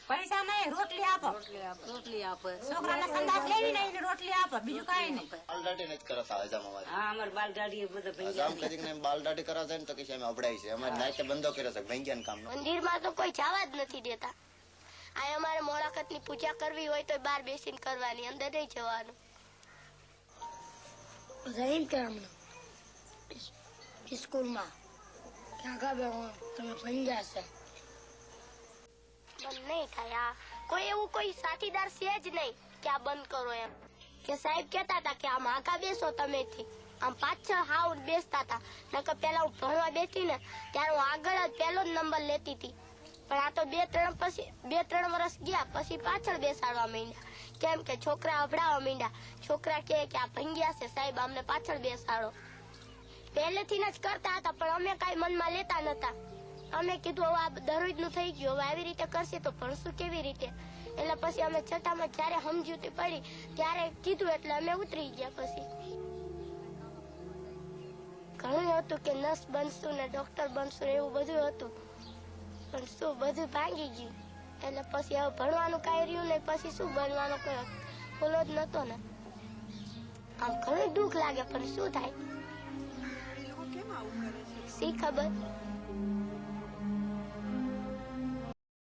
પૈસા નહીં, રોટલી આપો. રોટલી આપે. છોકરાને સંદાસ લેવી નહીં ને રોટલી આપો, બીજું કઈ નહીં. બાલદાટી નથી કરતા હજામ અમારે. હા, અમારે બાલદાટી બધા હજામ કરીને બાલદાટી કરવા જાય ને તો કે અમે અપડાય છે. અમારે નાકે બંધો કર્યો છે ભંગ્યાન કામ નો. મંદિરમાં તો કોઈ જવા જ નથી દેતા. આ અમારે મોળાખત ની પૂજા કરવી હોય તો બહાર બેસીને કરવાની, અંદર નહીં જવાનું. રહીમ કે હમણાં સ્કૂલમાં ક્યાં તમે ભંગ્યા છે. બંધ નહીં થાય. આ કોઈ એવું કોઈ સાથીદાર છે જ નહીં કે આ બંધ કરો એમ. કે સાહેબ કેતા હતા કે આમ આગા બેસો તમે થી, આમ પાછળ હાવ બેસતા હતા. નકર પેલા હું ભણવા બેઠી ને ત્યારે હું આગળ જ પહેલો જ નંબર લેતી હતી. પણ આ તો 2-3 વર્ષ ગયા પછી પાછળ બેસાડવા માંડ્યા. કેમ કે છોકરા અભડાવવા માંડ્યા. છોકરા કે આ ભંગ્યા છે સાહેબ, અમને પાછળ બેસાડો. પહેલેથી જ કરતા હતા પણ અમે કઈ મનમાં લેતા નતા. અમે કીધું હવે આ દરરોજ નું થઈ ગયું, હવે આવી રીતે કરશે તો ભણશું કેવી રીતે. એટલે પછી અમે છઠ્ઠામાં જયારે સમજૂતી પડી ત્યારે કીધું એટલે અમે ઉતરી ગયા. પછી ઘણું હતું કે નર્સ બનશું ને ડોક્ટર બનશું એવું બધું હતું, પણ શું બધું ભાંગી ગયું. એટલે પછી હવે ભણવાનું કઈ રહ્યું ને પછી શું બનવાનું કોઈ ખુલ્લો જ નતો ને. આમ ઘણું દુઃખ લાગે પણ શું થાય શી ખબર.